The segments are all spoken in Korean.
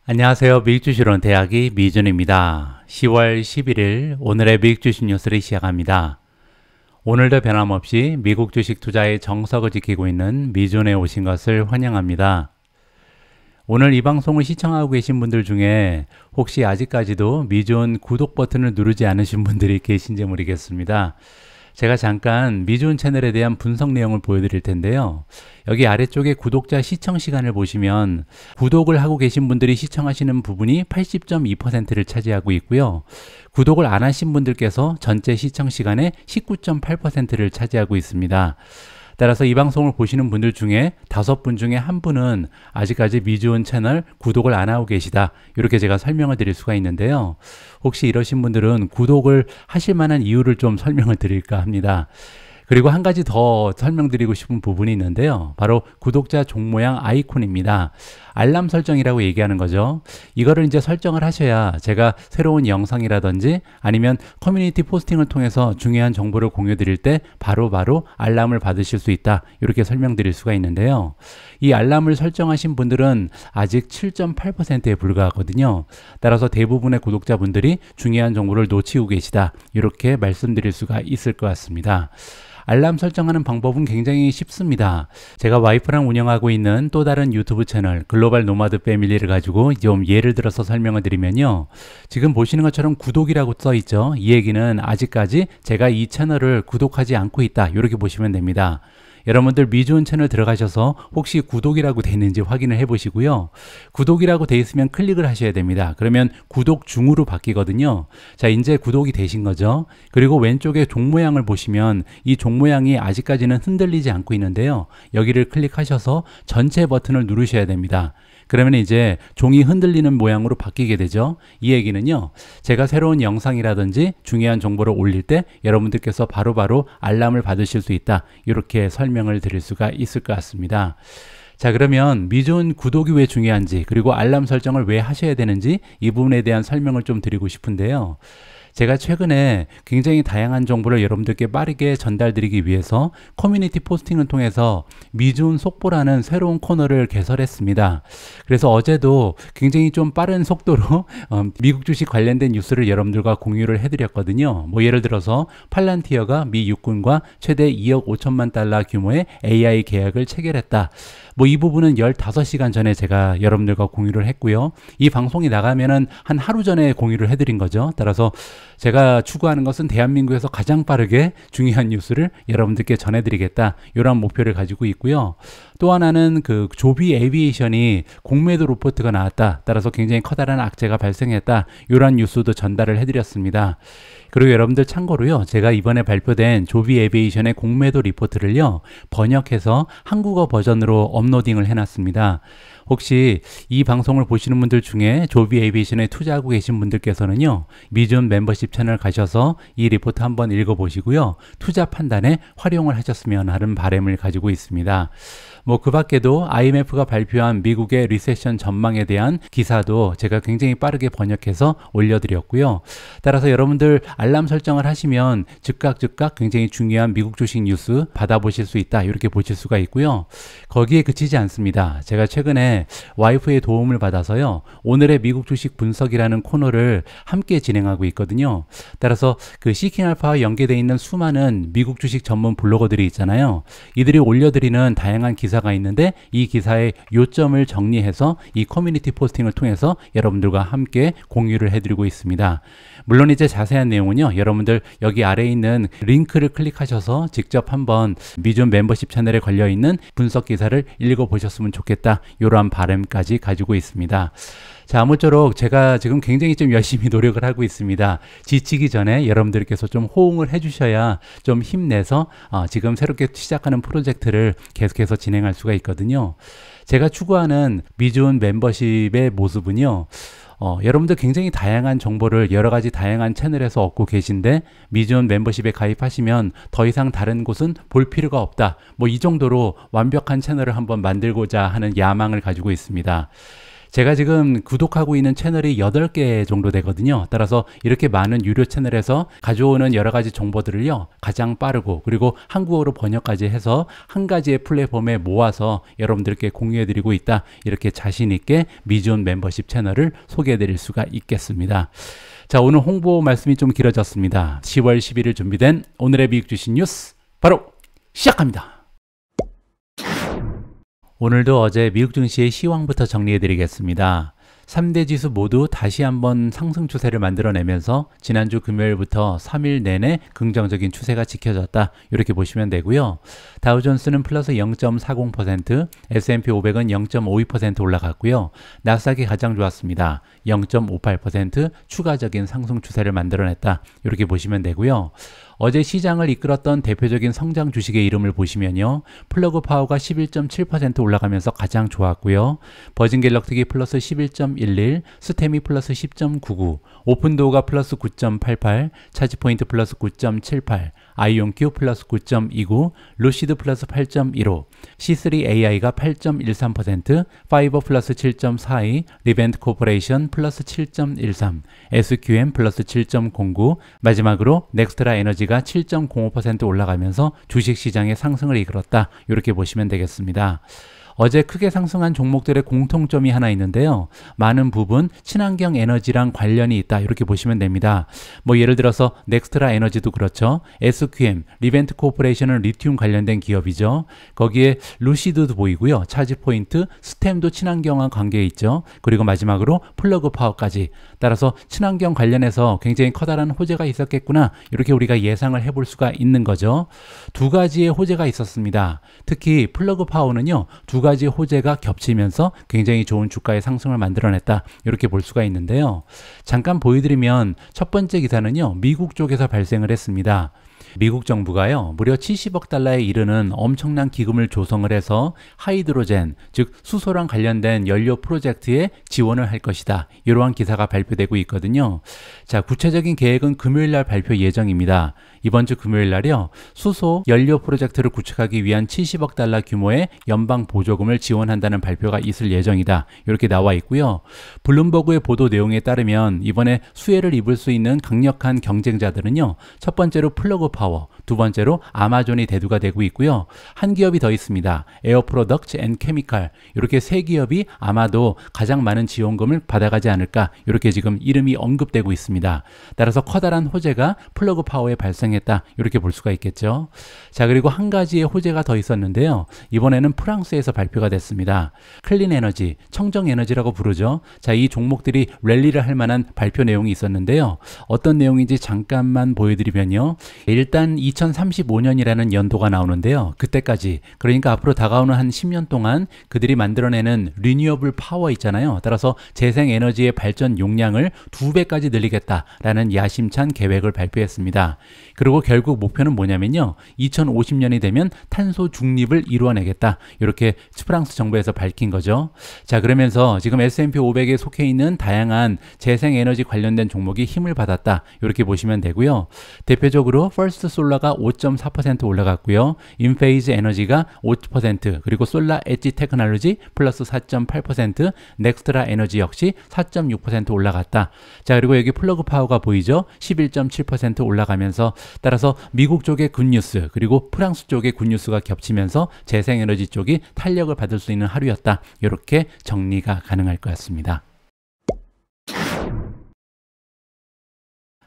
안녕하세요. 미국주식론 대학이 미준입니다. 10월 11일 오늘의 미국주식 뉴스를 시작합니다. 오늘도 변함없이 미국 주식 투자의 정석을 지키고 있는 미준에 오신 것을 환영합니다. 오늘 이 방송을 시청하고 계신 분들 중에 혹시 아직까지도 미준 구독 버튼을 누르지 않으신 분들이 계신지 모르겠습니다. 제가 잠깐 미준 채널에 대한 분석 내용을 보여드릴 텐데요. 여기 아래쪽에 구독자 시청 시간을 보시면 구독을 하고 계신 분들이 시청하시는 부분이 80.2%를 차지하고 있고요. 구독을 안 하신 분들께서 전체 시청 시간의 19.8%를 차지하고 있습니다. 따라서 이 방송을 보시는 분들 중에 5분 중에 1분은 아직까지 미주온 채널 구독을 안 하고 계시다, 이렇게 제가 설명을 드릴 수가 있는데요. 혹시 이러신 분들은 구독을 하실 만한 이유를 좀 설명을 드릴까 합니다. 그리고 한 가지 더 설명드리고 싶은 부분이 있는데요. 바로 구독자 종 모양 아이콘입니다. 알람 설정이라고 얘기하는 거죠. 이거를 이제 설정을 하셔야 제가 새로운 영상이라든지 아니면 커뮤니티 포스팅을 통해서 중요한 정보를 공유 드릴 때 바로바로 알람을 받으실 수 있다, 이렇게 설명드릴 수가 있는데요. 이 알람을 설정하신 분들은 아직 7.8%에 불과하거든요. 따라서 대부분의 구독자분들이 중요한 정보를 놓치고 계시다, 이렇게 말씀드릴 수가 있을 것 같습니다. 알람 설정하는 방법은 굉장히 쉽습니다. 제가 와이프랑 운영하고 있는 또 다른 유튜브 채널 글로벌 노마드 패밀리를 가지고 좀 예를 들어서 설명을 드리면요. 지금 보시는 것처럼 구독이라고 써 있죠. 이 얘기는 아직까지 제가 이 채널을 구독하지 않고 있다, 이렇게 보시면 됩니다. 여러분들 미주온 채널 들어가셔서 혹시 구독이라고 돼 있는지 확인을 해 보시고요. 구독이라고 돼 있으면 클릭을 하셔야 됩니다. 그러면 구독 중으로 바뀌거든요. 자, 이제 구독이 되신 거죠. 그리고 왼쪽에 종 모양을 보시면 이 종 모양이 아직까지는 흔들리지 않고 있는데요. 여기를 클릭하셔서 전체 버튼을 누르셔야 됩니다. 그러면 이제 종이 흔들리는 모양으로 바뀌게 되죠. 이 얘기는요, 제가 새로운 영상이라든지 중요한 정보를 올릴 때 여러분들께서 바로바로 알람을 받으실 수 있다, 이렇게 설명을 드릴 수가 있을 것 같습니다. 자, 그러면 미준 구독이 왜 중요한지, 그리고 알람 설정을 왜 하셔야 되는지, 이 부분에 대한 설명을 좀 드리고 싶은데요. 제가 최근에 굉장히 다양한 정보를 여러분들께 빠르게 전달드리기 위해서 커뮤니티 포스팅을 통해서 미준 속보라는 새로운 코너를 개설했습니다. 그래서 어제도 굉장히 좀 빠른 속도로 미국 주식 관련된 뉴스를 여러분들과 공유를 해드렸거든요. 뭐 예를 들어서 팔란티어가 미 육군과 최대 2억 5천만 달러 규모의 AI 계약을 체결했다. 뭐 이 부분은 15시간 전에 제가 여러분들과 공유를 했고요. 이 방송이 나가면은 한 하루 전에 공유를 해드린 거죠. 따라서 제가 추구하는 것은 대한민국에서 가장 빠르게 중요한 뉴스를 여러분들께 전해드리겠다, 이런 목표를 가지고 있고요. 또 하나는 그 조비 에비에이션이 공매도 리포트가 나왔다, 따라서 굉장히 커다란 악재가 발생했다, 이런 뉴스도 전달을 해드렸습니다. 그리고 여러분들 참고로요, 제가 이번에 발표된 조비 에비에이션의 공매도 리포트를요, 번역해서 한국어 버전으로 업로딩을 해놨습니다. 혹시 이 방송을 보시는 분들 중에 조비 에비에이션에 투자하고 계신 분들께서는요, 미준 멤버십 채널 가셔서 이 리포트 한번 읽어보시고요, 투자 판단에 활용을 하셨으면 하는 바람을 가지고 있습니다. 뭐 그 밖에도 IMF가 발표한 미국의 리세션 전망에 대한 기사도 제가 굉장히 빠르게 번역해서 올려드렸고요. 따라서 여러분들 알람 설정을 하시면 즉각 굉장히 중요한 미국 주식 뉴스 받아보실 수 있다, 이렇게 보실 수가 있고요. 거기에 그치지 않습니다. 제가 최근에 와이프의 도움을 받아서요, 오늘의 미국 주식 분석이라는 코너를 함께 진행하고 있거든요. 따라서 그 시킹알파와 연계되어 있는 수많은 미국 주식 전문 블로거들이 있잖아요. 이들이 올려드리는 다양한 기사가 있는데 이 기사의 요점을 정리해서 이 커뮤니티 포스팅을 통해서 여러분들과 함께 공유를 해드리고 있습니다. 물론 이제 자세한 내용은요, 여러분들 여기 아래에 있는 링크를 클릭하셔서 직접 한번 미준 멤버십 채널에 걸려있는 분석 기사를 읽어보셨으면 좋겠다, 이러한 바람까지 가지고 있습니다. 자, 아무쪼록 제가 지금 굉장히 좀 열심히 노력을 하고 있습니다. 지치기 전에 여러분들께서 좀 호응을 해주셔야 좀 힘내서 지금 새롭게 시작하는 프로젝트를 계속해서 진행할 수가 있거든요. 제가 추구하는 미준 멤버십의 모습은요, 여러분들 굉장히 다양한 정보를 여러 가지 다양한 채널에서 얻고 계신데 미준 멤버십에 가입하시면 더 이상 다른 곳은 볼 필요가 없다, 뭐 이 정도로 완벽한 채널을 한번 만들고자 하는 야망을 가지고 있습니다. 제가 지금 구독하고 있는 채널이 8개 정도 되거든요. 따라서 이렇게 많은 유료 채널에서 가져오는 여러 가지 정보들을요, 가장 빠르고 그리고 한국어로 번역까지 해서 한 가지의 플랫폼에 모아서 여러분들께 공유해 드리고 있다. 이렇게 자신 있게 미존 멤버십 채널을 소개해 드릴 수가 있겠습니다. 자, 오늘 홍보 말씀이 좀 길어졌습니다. 10월 11일 준비된 오늘의 미국 주식 뉴스 바로 시작합니다. 오늘도 어제 미국 증시의 시황부터 정리해 드리겠습니다. 3대 지수 모두 다시 한번 상승 추세를 만들어내면서 지난주 금요일부터 3일 내내 긍정적인 추세가 지켜졌다. 이렇게 보시면 되고요. 다우존스는 플러스 0.40%, S&P 500은 0.52% 올라갔고요. 나스닥이 가장 좋았습니다. 0.58% 추가적인 상승 추세를 만들어냈다. 이렇게 보시면 되고요. 어제 시장을 이끌었던 대표적인 성장 주식의 이름을 보시면요. 플러그 파워가 11.7% 올라가면서 가장 좋았고요. 버진 갤럭틱이 플러스 11.11, 스테미 플러스 10.99, 오픈도어가 플러스 9.88, 차지포인트 플러스 9.78, 아이온큐 플러스 9.29, 루시드 플러스 8.15, C3AI가 8.13%, 파이버 플러스 7.42, 리벤트 코퍼레이션 플러스 7.13, SQM 플러스 7.09, 마지막으로 넥스트라 에너지가 7.05% 올라가면서 주식시장의 상승을 이끌었다. 이렇게 보시면 되겠습니다. 어제 크게 상승한 종목들의 공통점이 하나 있는데요. 많은 부분 친환경 에너지랑 관련이 있다. 이렇게 보시면 됩니다. 뭐 예를 들어서 넥스트라 에너지도 그렇죠. SQM, 리벤트 코퍼레이션은 리튬 관련된 기업이죠. 거기에 루시드도 보이고요. 차지포인트, 스템도 친환경과 관계에 있죠. 그리고 마지막으로 플러그 파워까지. 따라서 친환경 관련해서 굉장히 커다란 호재가 있었겠구나. 이렇게 우리가 예상을 해볼 수가 있는 거죠. 두 가지의 호재가 있었습니다. 특히 플러그 파워는요. 두 가지 호재가 겹치면서 굉장히 좋은 주가의 상승을 만들어냈다. 이렇게 볼 수가 있는데요. 잠깐 보여드리면 첫 번째 기사는요. 미국 쪽에서 발생을 했습니다. 미국 정부가요, 무려 70억 달러에 이르는 엄청난 기금을 조성을 해서 하이드로젠, 즉 수소랑 관련된 연료 프로젝트에 지원을 할 것이다. 이러한 기사가 발표되고 있거든요. 자, 구체적인 계획은 금요일 날 발표 예정입니다. 이번 주 금요일 날이요, 수소 연료 프로젝트를 구축하기 위한 70억 달러 규모의 연방 보조금을 지원한다는 발표가 있을 예정이다. 이렇게 나와 있고요. 블룸버그의 보도 내용에 따르면 이번에 수혜를 입을 수 있는 강력한 경쟁자들은요, 첫 번째로 플러그 파워, 두 번째로 아마존이 대두가 되고 있고요. 한 기업이 더 있습니다. 에어 프로덕트 앤 케미칼. 이렇게 세 기업이 아마도 가장 많은 지원금을 받아가지 않을까. 이렇게 지금 이름이 언급되고 있습니다. 따라서 커다란 호재가 플러그 파워에 발생했다. 이렇게 볼 수가 있겠죠. 자, 그리고 한 가지의 호재가 더 있었는데요. 이번에는 프랑스에서 발표가 됐습니다. 클린 에너지, 청정 에너지라고 부르죠. 자, 이 종목들이 랠리를 할 만한 발표 내용이 있었는데요. 어떤 내용인지 잠깐만 보여드리면요. 일단 2035년이라는 연도가 나오는데요. 그때까지, 그러니까 앞으로 다가오는 한 10년 동안 그들이 만들어내는 리뉴어블 파워 있잖아요. 따라서 재생에너지의 발전 용량을 2배까지 늘리겠다라는 야심찬 계획을 발표했습니다. 그리고 결국 목표는 뭐냐면요. 2050년이 되면 탄소 중립을 이루어내겠다. 이렇게 프랑스 정부에서 밝힌 거죠. 자, 그러면서 지금 S&P 500에 속해 있는 다양한 재생에너지 관련된 종목이 힘을 받았다. 이렇게 보시면 되고요. 대표적으로 퍼스트 솔라가 5.4% 올라갔고요. 인페이즈 에너지가 5%, 그리고 솔라 엣지 테크놀로지 플러스 4.8%, 넥스트라 에너지 역시 4.6% 올라갔다. 자, 그리고 여기 플러그 파워가 보이죠? 11.7% 올라가면서, 따라서 미국 쪽의 굿뉴스 그리고 프랑스 쪽의 굿뉴스가 겹치면서 재생에너지 쪽이 탄력을 받을 수 있는 하루였다. 이렇게 정리가 가능할 것 같습니다.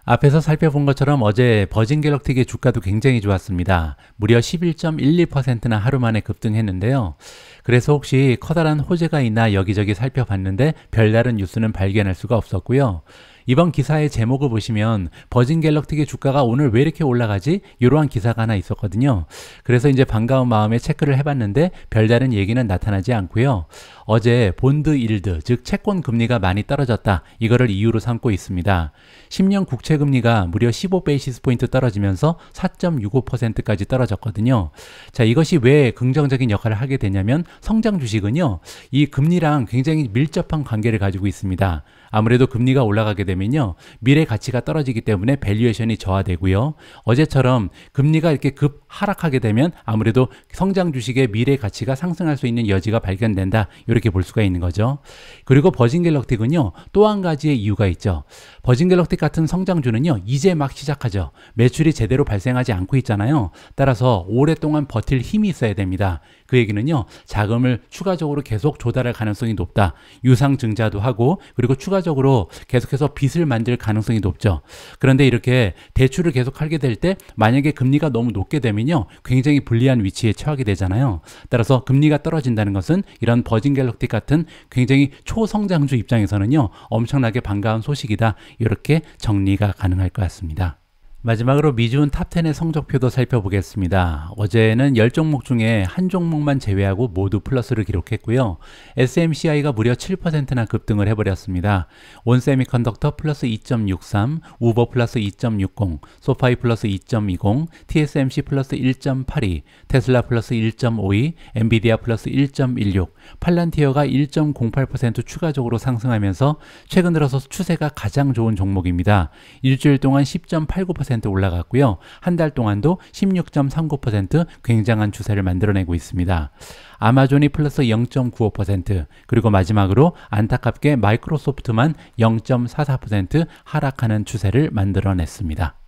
앞에서 살펴본 것처럼 어제 버진 갤럭틱의 주가도 굉장히 좋았습니다. 무려 11.11%나 하루 만에 급등했는데요. 그래서 혹시 커다란 호재가 있나 여기저기 살펴봤는데 별다른 뉴스는 발견할 수가 없었고요. 이번 기사의 제목을 보시면 버진 갤럭틱의 주가가 오늘 왜 이렇게 올라가지? 이러한 기사가 하나 있었거든요. 그래서 이제 반가운 마음에 체크를 해봤는데 별다른 얘기는 나타나지 않고요. 어제 본드 일드, 즉 채권 금리가 많이 떨어졌다. 이거를 이유로 삼고 있습니다. 10년 국채 금리가 무려 15베이시스 포인트 떨어지면서 4.65%까지 떨어졌거든요. 자, 이것이 왜 긍정적인 역할을 하게 되냐면 성장 주식은요, 이 금리랑 굉장히 밀접한 관계를 가지고 있습니다. 아무래도 금리가 올라가게 되면요, 미래 가치가 떨어지기 때문에 밸류에이션이 저하되고요. 어제처럼 금리가 이렇게 급 하락하게 되면 아무래도 성장 주식의 미래 가치가 상승할 수 있는 여지가 발견된다, 이렇게 볼 수가 있는 거죠. 그리고 버진 갤럭틱은요, 또 한 가지의 이유가 있죠. 버진 갤럭틱 같은 성장주는요, 이제 막 시작하죠. 매출이 제대로 발생하지 않고 있잖아요. 따라서 오랫동안 버틸 힘이 있어야 됩니다. 그 얘기는요, 자금을 추가적으로 계속 조달할 가능성이 높다. 유상증자도 하고, 그리고 추가적으로 계속해서 빚을 만들 가능성이 높죠. 그런데 이렇게 대출을 계속 하게 될 때 만약에 금리가 너무 높게 되면요, 굉장히 불리한 위치에 처하게 되잖아요. 따라서 금리가 떨어진다는 것은 이런 버진 갤럭틱 같은 굉장히 초성장주 입장에서는요, 엄청나게 반가운 소식이다. 이렇게 정리가 가능할 것 같습니다. 마지막으로 미주은 탑10의 성적표도 살펴보겠습니다. 어제는 10종목 중에 한 종목만 제외하고 모두 플러스를 기록했고요. SMCI가 무려 7%나 급등을 해버렸습니다. 온세미컨덕터 플러스 2.63, 우버 플러스 2.60, 소파이 플러스 2.20, TSMC 플러스 1.82, 테슬라 플러스 1.52, 엔비디아 플러스 1.16, 팔란티어가 1.08% 추가적으로 상승하면서 최근 들어서 추세가 가장 좋은 종목입니다. 일주일 동안 10.89% 올라갔고요. 한 달 동안도 16.39% 굉장한 추세를 만들어내고 있습니다. 아마존이 플러스 0.95%, 그리고 마지막으로 안타깝게 마이크로소프트만 0.44% 하락하는 추세를 만들어냈습니다.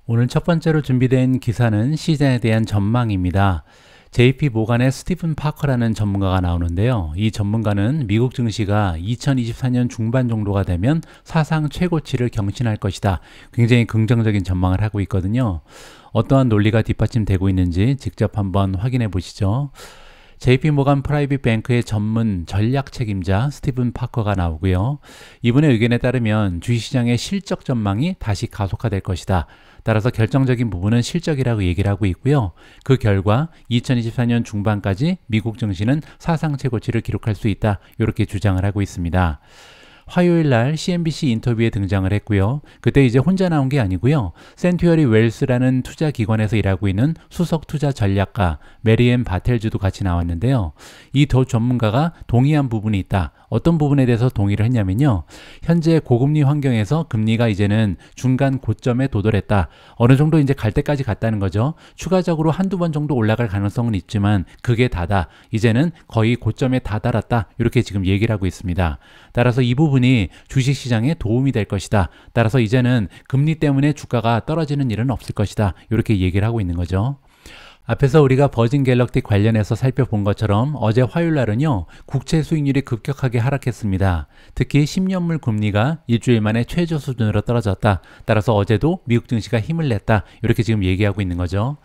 오늘 첫 번째로 준비된 기사는 시장에 대한 전망입니다. JP 모간의 스티븐 파커라는 전문가가 나오는데요. 이 전문가는 미국 증시가 2024년 중반 정도가 되면 사상 최고치를 경신할 것이다. 굉장히 긍정적인 전망을 하고 있거든요. 어떠한 논리가 뒷받침되고 있는지 직접 한번 확인해 보시죠. JP 모간 프라이빗 뱅크의 전문 전략 책임자 스티븐 파커가 나오고요. 이분의 의견에 따르면 주식시장의 실적 전망이 다시 가속화될 것이다. 따라서 결정적인 부분은 실적이라고 얘기를 하고 있고요. 그 결과 2024년 중반까지 미국 증시는 사상 최고치를 기록할 수 있다. 이렇게 주장을 하고 있습니다. 화요일 날 CNBC 인터뷰에 등장을 했고요. 그때 이제 혼자 나온 게 아니고요. 센튜어리 웰스라는 투자 기관에서 일하고 있는 수석 투자 전략가 메리앤 바텔즈도 같이 나왔는데요. 이 두 전문가가 동의한 부분이 있다. 어떤 부분에 대해서 동의를 했냐면요. 현재 고금리 환경에서 금리가 이제는 중간 고점에 도달했다. 어느 정도 이제 갈 때까지 갔다는 거죠. 추가적으로 한두 번 정도 올라갈 가능성은 있지만 그게 다다. 이제는 거의 고점에 다다랐다. 이렇게 지금 얘기를 하고 있습니다. 따라서 이 부분이 주식시장에 도움이 될 것이다. 따라서 이제는 금리 때문에 주가가 떨어지는 일은 없을 것이다. 이렇게 얘기를 하고 있는 거죠. 앞에서 우리가 버진 갤럭틱 관련해서 살펴본 것처럼 어제 화요일 날은요, 국채 수익률이 급격하게 하락했습니다. 특히 10년물 금리가 일주일 만에 최저 수준으로 떨어졌다. 따라서 어제도 미국 증시가 힘을 냈다. 이렇게 지금 얘기하고 있는 거죠.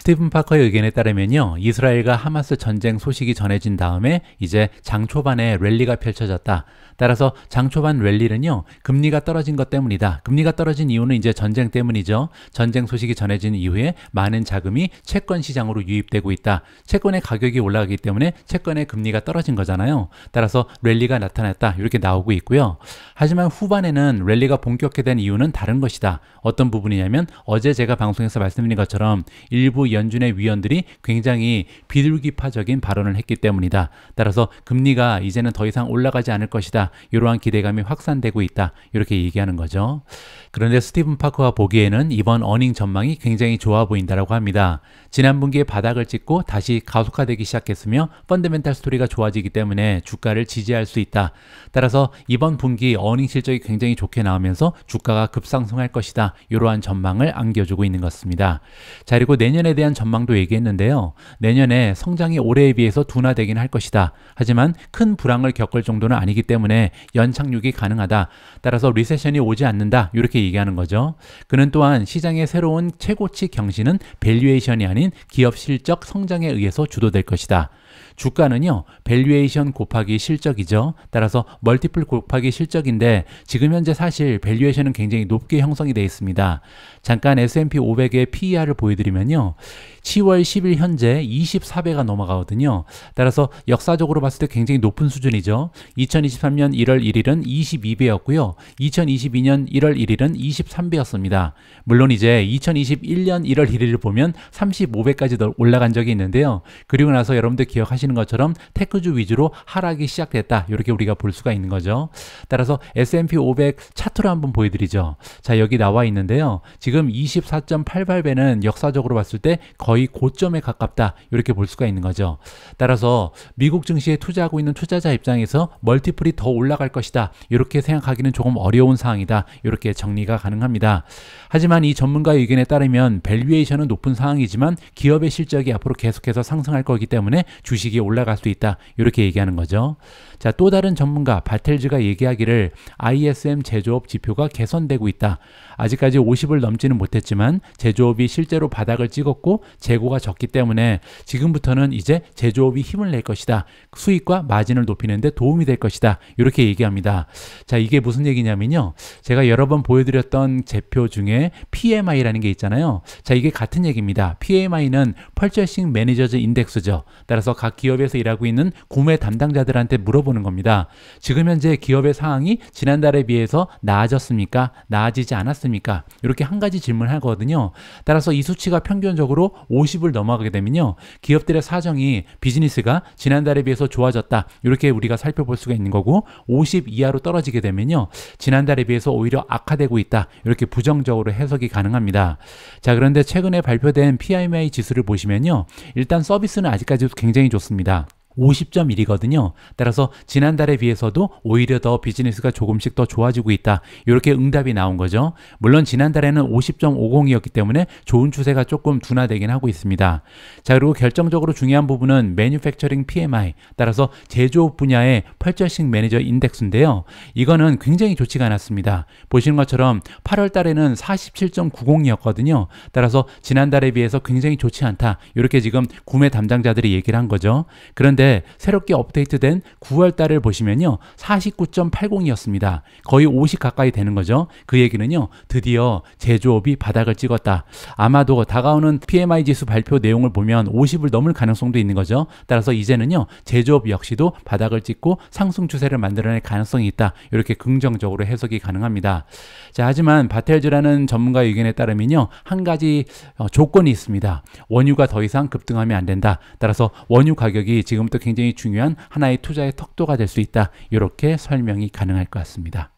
스티븐 파커의 의견에 따르면요, 이스라엘과 하마스 전쟁 소식이 전해진 다음에 이제 장 초반에 랠리가 펼쳐졌다. 따라서 장 초반 랠리는요, 금리가 떨어진 것 때문이다. 금리가 떨어진 이유는 이제 전쟁 때문이죠. 전쟁 소식이 전해진 이후에 많은 자금이 채권 시장으로 유입되고 있다. 채권의 가격이 올라가기 때문에 채권의 금리가 떨어진 거잖아요. 따라서 랠리가 나타났다. 이렇게 나오고 있고요. 하지만 후반에는 랠리가 본격화된 이유는 다른 것이다. 어떤 부분이냐면 어제 제가 방송에서 말씀드린 것처럼 일부 연준의 위원들이 굉장히 비둘기파적인 발언을 했기 때문이다. 따라서 금리가 이제는 더 이상 올라가지 않을 것이다. 이러한 기대감이 확산되고 있다. 이렇게 얘기하는 거죠. 그런데 스티븐 파커가 보기에는 이번 어닝 전망이 굉장히 좋아 보인다고 합니다. 지난 분기에 바닥을 찍고 다시 가속화되기 시작했으며 펀더멘탈 스토리가 좋아지기 때문에 주가를 지지할 수 있다. 따라서 이번 분기 어닝 실적이 굉장히 좋게 나오면서 주가가 급상승할 것이다. 이러한 전망을 안겨주고 있는 것입니다. 자, 그리고 내년에 대한 전망도 얘기했는데요. 내년에 성장이 올해에 비해서 둔화되긴 할 것이다. 하지만 큰 불황을 겪을 정도는 아니기 때문에 연착륙이 가능하다. 따라서 리세션이 오지 않는다. 이렇게 얘기하는 거죠. 그는 또한 시장의 새로운 최고치 경신은 밸류에이션이 아닌 기업 실적 성장에 의해서 주도될 것이다. 주가는요, 밸류에이션 곱하기 실적이죠. 따라서 멀티플 곱하기 실적인데 지금 현재 사실 밸류에이션은 굉장히 높게 형성이 되어 있습니다. 잠깐 S&P 500의 PER을 보여드리면요, 10월 10일 현재 24배가 넘어가거든요. 따라서 역사적으로 봤을 때 굉장히 높은 수준이죠. 2023년 1월 1일은 22배였고요. 2022년 1월 1일은 23배였습니다. 물론 이제 2021년 1월 1일을 보면 35배가 500까지 올라간 적이 있는데요. 그리고 나서 여러분들 기억하시는 것처럼 테크주 위주로 하락이 시작됐다. 이렇게 우리가 볼 수가 있는 거죠. 따라서 S&P 500 차트로 한번 보여드리죠. 자, 여기 나와 있는데요. 지금 24.88배는 역사적으로 봤을 때 거의 고점에 가깝다. 이렇게 볼 수가 있는 거죠. 따라서 미국 증시에 투자하고 있는 투자자 입장에서 멀티플이 더 올라갈 것이다. 이렇게 생각하기는 조금 어려운 상황이다. 이렇게 정리가 가능합니다. 하지만 이 전문가의 의견에 따르면 밸류에이션은 높은 상황이지만 기업의 실적이 앞으로 계속해서 상승할 거기 때문에 주식이 올라갈 수 있다. 이렇게 얘기하는 거죠. 자, 또 다른 전문가 바텔즈가 얘기하기를 ISM 제조업 지표가 개선되고 있다. 아직까지 50을 넘지는 못했지만 제조업이 실제로 바닥을 찍었고 재고가 적기 때문에 지금부터는 이제 제조업이 힘을 낼 것이다. 수익과 마진을 높이는 데 도움이 될 것이다. 이렇게 얘기합니다. 자, 이게 무슨 얘기냐면요. 제가 여러 번 보여드렸던 제표 중에 PMI라는 게 있잖아요. 자, 이게 같은 얘기입니다. PMI는 Purchasing Managers Index죠. 따라서 각 기업에서 일하고 있는 구매 담당자들한테 물어보는 겁니다. 지금 현재 기업의 상황이 지난달에 비해서 나아졌습니까? 나아지지 않았습니까? 이렇게 한 가지 질문하거든요. 따라서 이 수치가 평균적으로 50을 넘어가게 되면요. 기업들의 사정이 비즈니스가 지난달에 비해서 좋아졌다. 이렇게 우리가 살펴볼 수가 있는 거고 50 이하로 떨어지게 되면요. 지난달에 비해서 오히려 악화되고 있다. 이렇게 부정적으로 해석이 가능합니다. 자, 그런데 최근에 발표된 PMI 지수를 보시면요. 일단 서비스는 아직까지 굉장히 좋습니다. 50.1이거든요. 따라서 지난달에 비해서도 오히려 더 비즈니스가 조금씩 더 좋아지고 있다. 이렇게 응답이 나온 거죠. 물론 지난달에는 50.50이었기 때문에 좋은 추세가 조금 둔화되긴 하고 있습니다. 자, 그리고 결정적으로 중요한 부분은 Manufacturing PMI, 따라서 제조업 분야의 Purchasing Manager Index인데요. 이거는 굉장히 좋지가 않았습니다. 보시는 것처럼 8월 달에는 47.90이었거든요. 따라서 지난달에 비해서 굉장히 좋지 않다. 이렇게 지금 구매 담당자들이 얘기를 한 거죠. 그런데 새롭게 업데이트된 9월 달을 보시면요. 49.80이었습니다. 거의 50 가까이 되는 거죠. 그 얘기는요. 드디어 제조업이 바닥을 찍었다. 아마도 다가오는 PMI 지수 발표 내용을 보면 50을 넘을 가능성도 있는 거죠. 따라서 이제는요. 제조업 역시도 바닥을 찍고 상승 추세를 만들어낼 가능성이 있다. 이렇게 긍정적으로 해석이 가능합니다. 자, 하지만 바텔즈라는 전문가의 의견에 따르면요. 한 가지 조건이 있습니다. 원유가 더 이상 급등하면 안 된다. 따라서 원유 가격이 지금부터 굉장히 중요한 하나의 투자의 턱도가 될 수 있다. 이렇게 설명이 가능할 것 같습니다.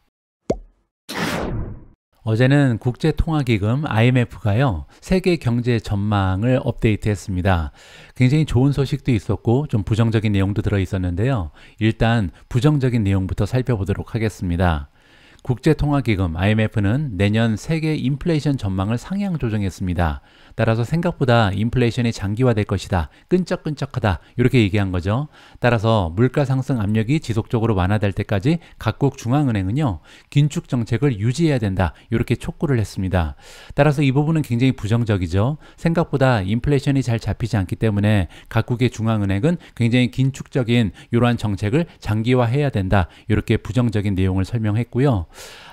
어제는 국제통화기금 IMF가요. 세계 경제 전망을 업데이트했습니다. 굉장히 좋은 소식도 있었고 좀 부정적인 내용도 들어 있었는데요. 일단 부정적인 내용부터 살펴보도록 하겠습니다. 국제통화기금 IMF는 내년 세계 인플레이션 전망을 상향 조정했습니다. 따라서 생각보다 인플레이션이 장기화될 것이다. 끈적끈적하다. 이렇게 얘기한 거죠. 따라서 물가 상승 압력이 지속적으로 완화될 때까지 각국 중앙은행은요. 긴축 정책을 유지해야 된다. 이렇게 촉구를 했습니다. 따라서 이 부분은 굉장히 부정적이죠. 생각보다 인플레이션이 잘 잡히지 않기 때문에 각국의 중앙은행은 굉장히 긴축적인 이러한 정책을 장기화해야 된다. 이렇게 부정적인 내용을 설명했고요.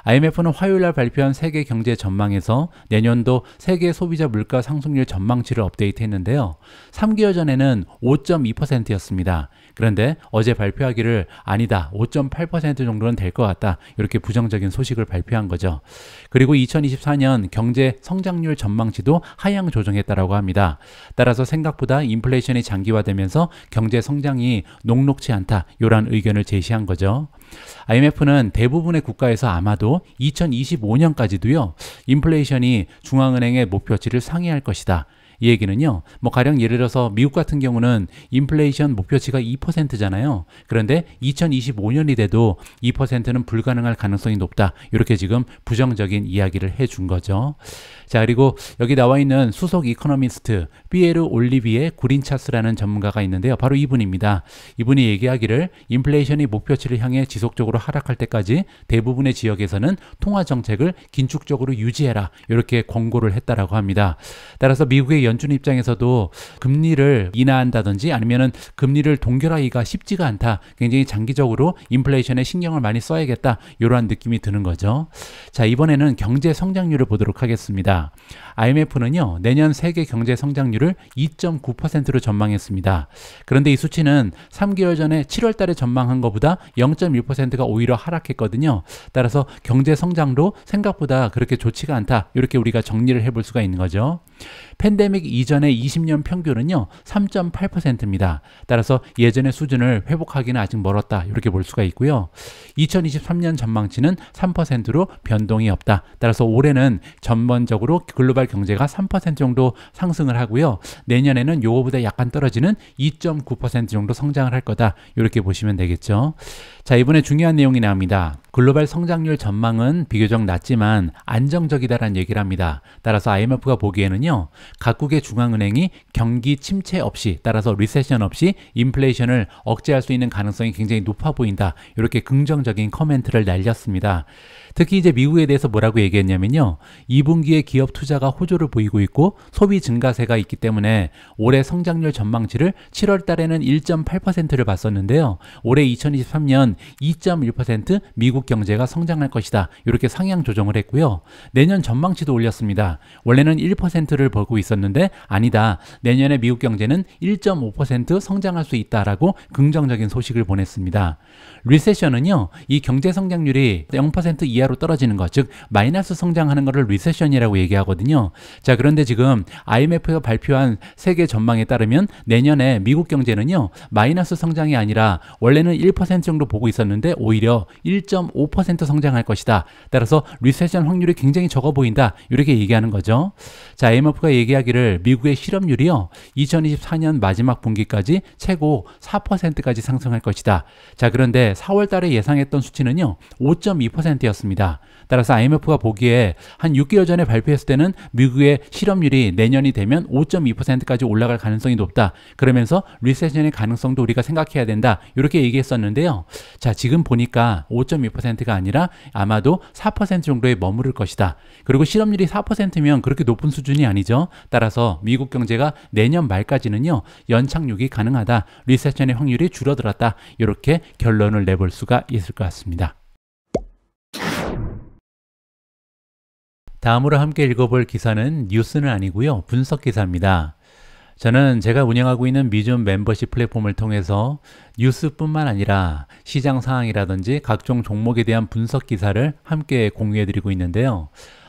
IMF는 화요일날 발표한 세계 경제 전망에서 내년도 세계 소비자 물가 상승률 전망치를 업데이트했는데요. 3개월 전에는 5.2%였습니다. 그런데 어제 발표하기를 아니다. 5.8% 정도는 될 것 같다. 이렇게 부정적인 소식을 발표한 거죠. 그리고 2024년 경제 성장률 전망치도 하향 조정했다라고 합니다. 따라서 생각보다 인플레이션이 장기화되면서 경제 성장이 녹록지 않다. 이러한 의견을 제시한 거죠. IMF는 대부분의 국가에서 아마도 2025년까지도요. 인플레이션이 중앙은행의 목표치를 상회할 것이다. 이 얘기는요. 가령 예를 들어서 미국 같은 경우는 인플레이션 목표치가 2%잖아요. 그런데 2025년이 돼도 2%는 불가능할 가능성이 높다. 이렇게 지금 부정적인 이야기를 해준 거죠. 자, 그리고 여기 나와 있는 수석 이코노미스트 피에르 올리비에 구린차스라는 전문가가 있는데요. 바로 이분입니다. 이분이 얘기하기를 인플레이션이 목표치를 향해 지속적으로 하락할 때까지 대부분의 지역에서는 통화 정책을 긴축적으로 유지해라. 이렇게 권고를 했다라고 합니다. 따라서 미국의 연준 입장에서도 금리를 인하한다든지 아니면은 금리를 동결하기가 쉽지가 않다. 굉장히 장기적으로 인플레이션에 신경을 많이 써야겠다. 이러한 느낌이 드는 거죠. 자, 이번에는 경제 성장률을 보도록 하겠습니다. IMF는요, 내년 세계 경제 성장률을 2.9%로 전망했습니다. 그런데 이 수치는 3개월 전에 7월 달에 전망한 것보다 0.1%가 오히려 하락했거든요. 따라서 경제 성장도 생각보다 그렇게 좋지가 않다. 이렇게 우리가 정리를 해볼 수가 있는 거죠. 팬데믹 팬데믹 이전의 20년 평균은요 3.8%입니다. 따라서 예전의 수준을 회복하기는 아직 멀었다 이렇게 볼 수가 있고요. 2023년 전망치는 3%로 변동이 없다. 따라서 올해는 전반적으로 글로벌 경제가 3% 정도 상승을 하고요. 내년에는 요거보다 약간 떨어지는 2.9% 정도 성장을 할 거다. 이렇게 보시면 되겠죠. 자, 이번에 중요한 내용이 나옵니다. 글로벌 성장률 전망은 비교적 낮지만 안정적이다라는 얘기를 합니다. 따라서 IMF가 보기에는요, 각국의 중앙은행이 경기 침체 없이, 따라서 리세션 없이 인플레이션을 억제할 수 있는 가능성이 굉장히 높아 보인다. 이렇게 긍정적인 코멘트를 날렸습니다. 특히 이제 미국에 대해서 뭐라고 얘기했냐면요, 2분기에 기업 투자가 호조를 보이고 있고 소비 증가세가 있기 때문에 올해 성장률 전망치를 7월 달에는 1.8%를 봤었는데요. 올해 2023년 2.1% 미국 경제가 성장할 것이다. 이렇게 상향 조정을 했고요. 내년 전망치도 올렸습니다. 원래는 1%를 보고 있었는데 아니다. 내년에 미국 경제는 1.5% 성장할 수 있다라고 긍정적인 소식을 보냈습니다. 리세션은요, 이 경제 성장률이 0% 이하로 떨어지는 것, 즉 마이너스 성장하는 것을 리세션이라고 얘기하거든요. 자, 그런데 지금 IMF가 발표한 세계 전망에 따르면 내년에 미국 경제는요, 마이너스 성장이 아니라 원래는 1% 정도 보고 있었는데 오히려 1.5% 성장할 것이다. 따라서 리세션 확률이 굉장히 적어 보인다. 이렇게 얘기하는 거죠. 자, IMF가 얘기하기를 미국의 실업률이요, 2024년 마지막 분기까지 최고 4%까지 상승할 것이다. 자, 그런데 4월 달에 예상했던 수치는요 5.2%였습니다. 따라서 IMF가 보기에 한 6개월 전에 발표했을 때는 미국의 실업률이 내년이 되면 5.2%까지 올라갈 가능성이 높다. 그러면서 리세션의 가능성도 우리가 생각해야 된다. 이렇게 얘기했었는데요. 자, 지금 보니까 5.2%가 아니라 아마도 4% 정도에 머무를 것이다. 그리고 실업률이 4%면 그렇게 높은 수준이 아니죠. 따라서 미국 경제가 내년 말까지는요 연착륙이 가능하다. 리세션의 확률이 줄어들었다. 이렇게 결론을 내볼 수가 있을 것 같습니다. 다음으로 함께 읽어볼 기사는 뉴스는 아니고요, 분석 기사입니다. 저는 제가 운영하고 있는 미존 멤버십 플랫폼을 통해서 뉴스뿐만 아니라 시장 상황이라든지 각종 종목에 대한 분석 기사를 함께 공유해드리고 있는데요.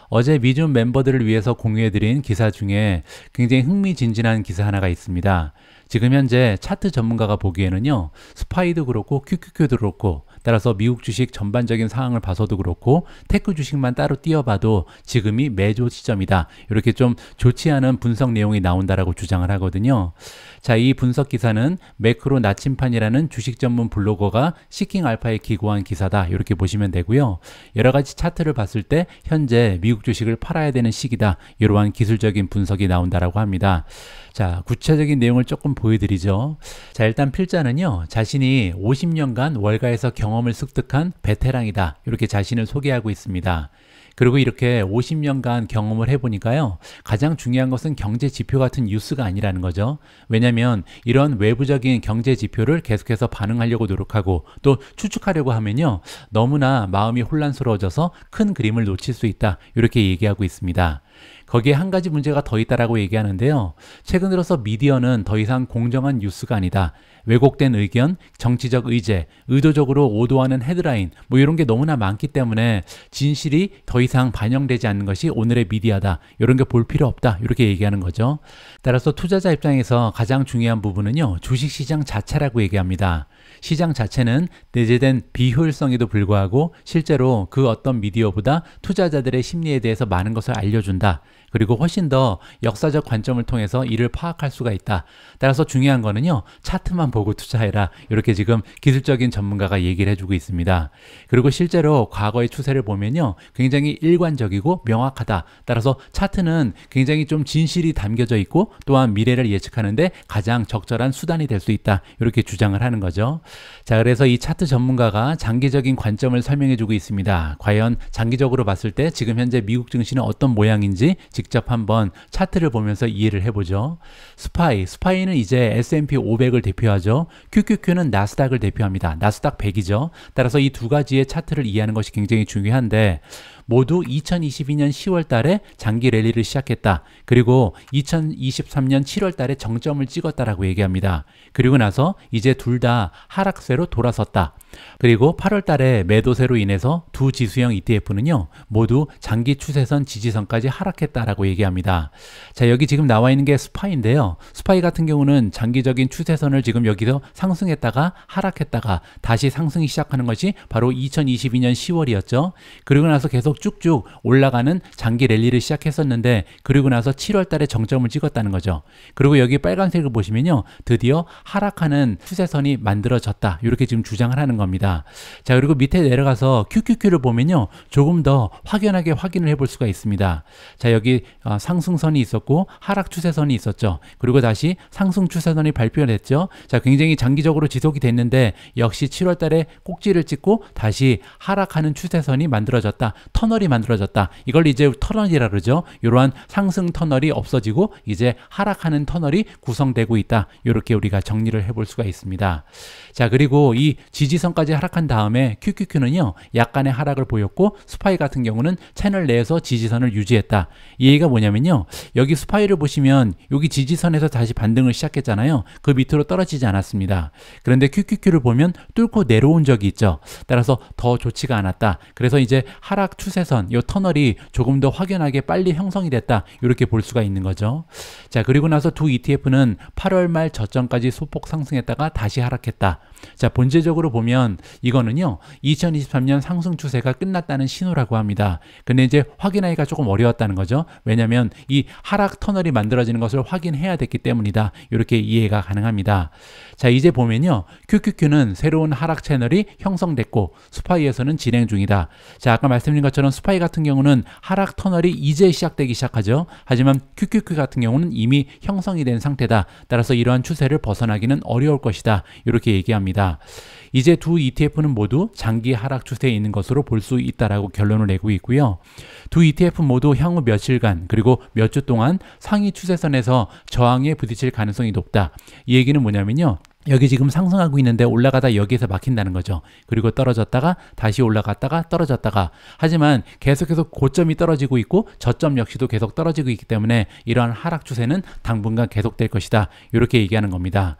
어제 미존 멤버들을 위해서 공유해드린 기사 중에 굉장히 흥미진진한 기사 하나가 있습니다. 지금 현재 차트 전문가가 보기에는요, 스파이도 그렇고 QQQ도 그렇고, 따라서 미국 주식 전반적인 상황을 봐서도 그렇고 테크 주식만 따로 띄어봐도 지금이 매조 시점이다. 이렇게 좀 좋지 않은 분석 내용이 나온다라고 주장을 하거든요. 자, 이 분석 기사는 매크로 나침판이라는 주식 전문 블로거가 시킹 알파에 기고한 기사다. 이렇게 보시면 되고요. 여러 가지 차트를 봤을 때 현재 미국 주식을 팔아야 되는 시기다. 이러한 기술적인 분석이 나온다라고 합니다. 자, 구체적인 내용을 조금 보여드리죠. 자, 일단 필자는요, 자신이 50년간 월가에서 경험을 습득한 베테랑이다. 이렇게 자신을 소개하고 있습니다. 그리고 이렇게 50년간 경험을 해보니까요, 가장 중요한 것은 경제 지표 같은 뉴스가 아니라는 거죠. 왜냐하면 이런 외부적인 경제 지표를 계속해서 반응하려고 노력하고 또 추측하려고 하면요, 너무나 마음이 혼란스러워져서 큰 그림을 놓칠 수 있다. 이렇게 얘기하고 있습니다. 거기에 한 가지 문제가 더 있다라고 얘기하는데요. 최근 들어서 미디어는 더 이상 공정한 뉴스가 아니다. 왜곡된 의견, 정치적 의제, 의도적으로 오도하는 헤드라인, 뭐 이런 게 너무나 많기 때문에 진실이 더 이상 반영되지 않는 것이 오늘의 미디어다. 이런 게 볼 필요 없다. 이렇게 얘기하는 거죠. 따라서 투자자 입장에서 가장 중요한 부분은요, 주식시장 자체라고 얘기합니다. 시장 자체는 내재된 비효율성에도 불구하고 실제로 그 어떤 미디어보다 투자자들의 심리에 대해서 많은 것을 알려준다. 그리고 훨씬 더 역사적 관점을 통해서 이를 파악할 수가 있다. 따라서 중요한 거는요, 차트만 보고 투자해라. 이렇게 지금 기술적인 전문가가 얘기를 해주고 있습니다. 그리고 실제로 과거의 추세를 보면요, 굉장히 일관적이고 명확하다. 따라서 차트는 굉장히 좀 진실이 담겨져 있고 또한 미래를 예측하는데 가장 적절한 수단이 될 수 있다. 이렇게 주장을 하는 거죠. 자, 그래서 이 차트 전문가가 장기적인 관점을 설명해주고 있습니다. 과연 장기적으로 봤을 때 지금 현재 미국 증시는 어떤 모양인지 직접 한번 차트를 보면서 이해를 해보죠. 스파이는 이제 S&P 500을 대표하죠. QQQ는 나스닥을 대표합니다. 나스닥 100이죠. 따라서 이 두 가지의 차트를 이해하는 것이 굉장히 중요한데, 모두 2022년 10월 달에 장기 랠리를 시작했다. 그리고 2023년 7월 달에 정점을 찍었다라고 얘기합니다. 그리고 나서 이제 둘 다 하락세로 돌아섰다. 그리고 8월 달에 매도세로 인해서 두 지수형 ETF는요, 모두 장기 추세선 지지선까지 하락했다라고 얘기합니다. 자, 여기 지금 나와 있는 게 스파이인데요. 스파이 같은 경우는 장기적인 추세선을 지금 여기서 상승했다가 하락했다가 다시 상승이 시작하는 것이 바로 2022년 10월이었죠. 그리고 나서 계속 쭉쭉 올라가는 장기 랠리를 시작했었는데, 그리고 나서 7월 달에 정점을 찍었다는 거죠. 그리고 여기 빨간색을 보시면요, 드디어 하락하는 추세선이 만들어졌다. 이렇게 지금 주장을 하는 겁니다. 자, 그리고 밑에 내려가서 QQQ를 보면요, 조금 더 확연하게 확인을 해볼 수가 있습니다. 자, 여기 상승선이 있었고 하락 추세선이 있었죠. 그리고 다시 상승 추세선이 발표됐죠. 자, 굉장히 장기적으로 지속이 됐는데 역시 7월 달에 꼭지를 찍고 다시 하락하는 추세선이 만들어졌다. 터널이 만들어졌다. 이걸 이제 터널이라 그러죠. 이러한 상승 터널이 없어지고 이제 하락하는 터널이 구성되고 있다. 이렇게 우리가 정리를 해볼 수가 있습니다. 자, 그리고 이 지지선까지 하락한 다음에 QQQ는요, 약간의 하락을 보였고 스파이 같은 경우는 채널 내에서 지지선을 유지했다. 이 얘기가 뭐냐면요, 여기 스파이를 보시면 여기 지지선에서 다시 반등을 시작했잖아요. 그 밑으로 떨어지지 않았습니다. 그런데 QQQ를 보면 뚫고 내려온 적이 있죠. 따라서 더 좋지가 않았다. 그래서 이제 하락 추세선, 이 터널이 조금 더 확연하게 빨리 형성이 됐다. 이렇게 볼 수가 있는 거죠. 자, 그리고 나서 두 ETF는 8월 말 저점까지 소폭 상승했다가 다시 하락했다. 자, 본질적으로 보면 이거는요, 2023년 상승 추세가 끝났다는 신호라고 합니다. 근데 이제 확인하기가 조금 어려웠다는 거죠. 왜냐하면 이 하락 터널이 만들어지는 것을 확인해야 됐기 때문이다. 이렇게 이해가 가능합니다. 자, 이제 보면요, QQQ는 새로운 하락 채널이 형성됐고 스파이에서는 진행 중이다. 자, 아까 말씀드린 것처럼 스파이 같은 경우는 하락 터널이 이제 시작되기 시작하죠. 하지만 QQQ 같은 경우는 이미 형성이 된 상태다. 따라서 이러한 추세를 벗어나기는 어려울 것이다. 이렇게 얘기합니다. 이제 두 ETF는 모두 장기 하락 추세에 있는 것으로 볼 수 있다라고 결론을 내고 있고요. 두 ETF 모두 향후 며칠간 그리고 몇 주 동안 상위 추세선에서 저항에 부딪힐 가능성이 높다. 이 얘기는 뭐냐면요, 여기 지금 상승하고 있는데 올라가다 여기에서 막힌다는 거죠. 그리고 떨어졌다가 다시 올라갔다가 떨어졌다가, 하지만 계속해서 고점이 떨어지고 있고 저점 역시도 계속 떨어지고 있기 때문에 이러한 하락 추세는 당분간 계속될 것이다. 이렇게 얘기하는 겁니다.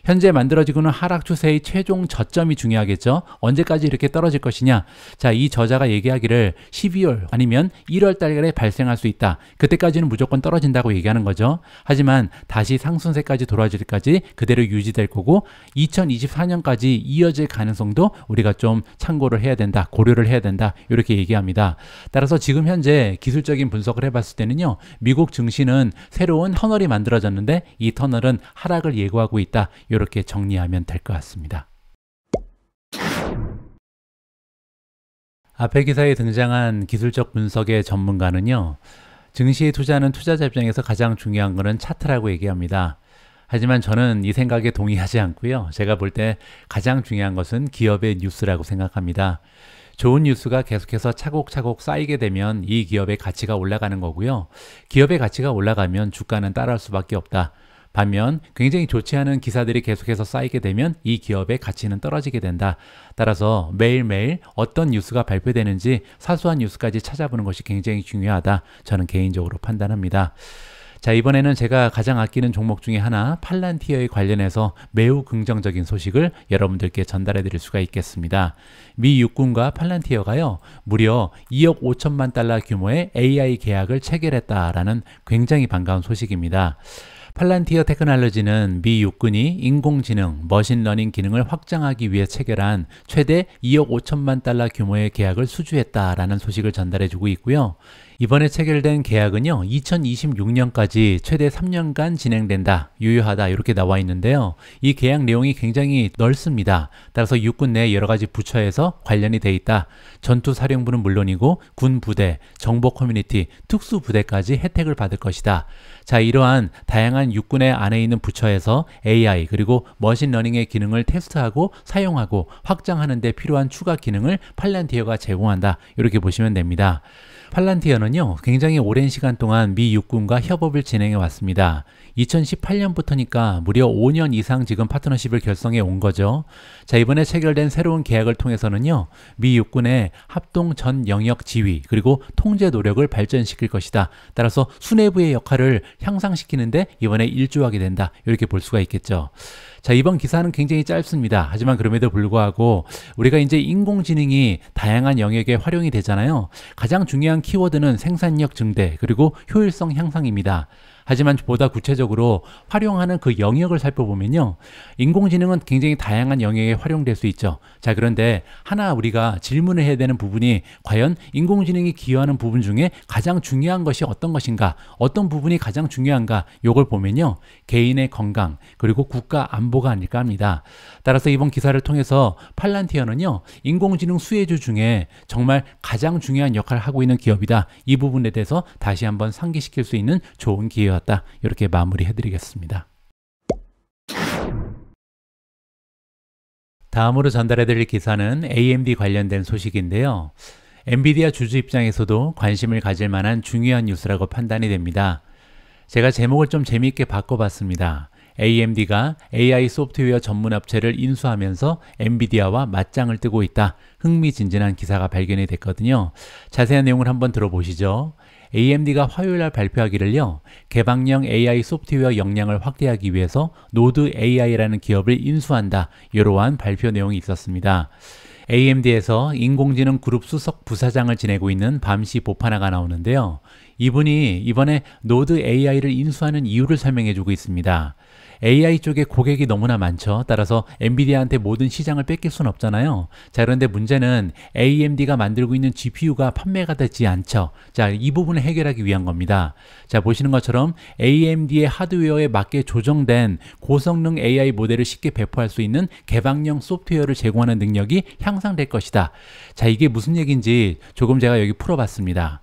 현재 만들어지고는 하락 추세의 최종 저점이 중요하겠죠. 언제까지 이렇게 떨어질 것이냐. 자, 이 저자가 얘기하기를 12월 아니면 1월 달에 발생할 수 있다. 그때까지는 무조건 떨어진다고 얘기하는 거죠. 하지만 다시 상승세까지 돌아올 때까지 그대로 유지될 거고 2024년까지 이어질 가능성도 우리가 좀 참고를 해야 된다. 고려를 해야 된다. 이렇게 얘기합니다. 따라서 지금 현재 기술적인 분석을 해봤을 때는요, 미국 증시는 새로운 터널이 만들어졌는데 이 터널은 하락을 예고하고 있다. 이렇게 정리하면 될 것 같습니다. 앞에 기사에 등장한 기술적 분석의 전문가는요, 증시에 투자하는 투자자 입장에서 가장 중요한 것은 차트라고 얘기합니다. 하지만 저는 이 생각에 동의하지 않고요. 제가 볼 때 가장 중요한 것은 기업의 뉴스라고 생각합니다. 좋은 뉴스가 계속해서 차곡차곡 쌓이게 되면 이 기업의 가치가 올라가는 거고요. 기업의 가치가 올라가면 주가는 따라올 수밖에 없다. 반면 굉장히 좋지 않은 기사들이 계속해서 쌓이게 되면 이 기업의 가치는 떨어지게 된다. 따라서 매일매일 어떤 뉴스가 발표되는지 사소한 뉴스까지 찾아보는 것이 굉장히 중요하다. 저는 개인적으로 판단합니다. 자, 이번에는 제가 가장 아끼는 종목 중에 하나 팔란티어에 관련해서 매우 긍정적인 소식을 여러분들께 전달해 드릴 수가 있겠습니다. 미 육군과 팔란티어가요, 무려 2억 5천만 달러 규모의 AI 계약을 체결했다라는 굉장히 반가운 소식입니다. 팔란티어 테크놀로지는 미 육군이 인공지능, 머신러닝 기능을 확장하기 위해 체결한 최대 2억 5천만 달러 규모의 계약을 수주했다라는 소식을 전달해주고 있고요. 이번에 체결된 계약은요, 2026년까지 최대 3년간 진행된다, 유효하다 이렇게 나와 있는데요. 이 계약 내용이 굉장히 넓습니다. 따라서 육군 내 여러 가지 부처에서 관련이 돼 있다. 전투사령부는 물론이고 군 부대, 정보 커뮤니티, 특수 부대까지 혜택을 받을 것이다. 자, 이러한 다양한 육군의 안에 있는 부처에서 AI 그리고 머신러닝의 기능을 테스트하고 사용하고 확장하는 데 필요한 추가 기능을 팔란티어가 제공한다. 이렇게 보시면 됩니다. 팔란티어는요, 굉장히 오랜 시간 동안 미 육군과 협업을 진행해 왔습니다. 2018년부터니까 무려 5년 이상 지금 파트너십을 결성해 온 거죠. 자, 이번에 체결된 새로운 계약을 통해서는요, 미 육군의 합동 전 영역 지휘 그리고 통제 노력을 발전시킬 것이다. 따라서 수뇌부의 역할을 향상시키는데 이번에 일조하게 된다. 이렇게 볼 수가 있겠죠. 자, 이번 기사는 굉장히 짧습니다. 하지만 그럼에도 불구하고 우리가 이제 인공지능이 다양한 영역에 활용이 되잖아요. 가장 중요한 키워드는 생산력 증대 그리고 효율성 향상입니다. 하지만 보다 구체적으로 활용하는 그 영역을 살펴보면요, 인공지능은 굉장히 다양한 영역에 활용될 수 있죠. 자, 그런데 하나 우리가 질문을 해야 되는 부분이 과연 인공지능이 기여하는 부분 중에 가장 중요한 것이 어떤 것인가, 어떤 부분이 가장 중요한가, 요걸 보면요, 개인의 건강 그리고 국가 안보가 아닐까 합니다. 따라서 이번 기사를 통해서 팔란티어는요, 인공지능 수혜주 중에 정말 가장 중요한 역할을 하고 있는 기업이다. 이 부분에 대해서 다시 한번 상기시킬 수 있는 좋은 기회였다. 이렇게 마무리해 드리겠습니다. 다음으로 전달해 드릴 기사는 AMD 관련된 소식인데요. 엔비디아 주주 입장에서도 관심을 가질 만한 중요한 뉴스라고 판단이 됩니다. 제가 제목을 좀 재미있게 바꿔봤습니다. AMD가 AI 소프트웨어 전문 업체를 인수하면서 엔비디아와 맞짱을 뜨고 있다. 흥미진진한 기사가 발견이 됐거든요. 자세한 내용을 한번 들어보시죠. AMD가 화요일날 발표하기를요, 개방형 AI 소프트웨어 역량을 확대하기 위해서 노드 AI라는 기업을 인수한다. 이러한 발표 내용이 있었습니다. AMD에서 인공지능 그룹 수석 부사장을 지내고 있는 밤시 보파나가 나오는데요. 이분이 이번에 노드 AI를 인수하는 이유를 설명해주고 있습니다. AI 쪽에 고객이 너무나 많죠. 따라서 엔비디아한테 모든 시장을 뺏길 수는 없잖아요. 자, 그런데 문제는 AMD가 만들고 있는 GPU가 판매가 되지 않죠. 자, 이 부분을 해결하기 위한 겁니다. 자, 보시는 것처럼 AMD의 하드웨어에 맞게 조정된 고성능 AI 모델을 쉽게 배포할 수 있는 개방형 소프트웨어를 제공하는 능력이 향상될 것이다. 자, 이게 무슨 얘기인지 조금 제가 여기 풀어봤습니다.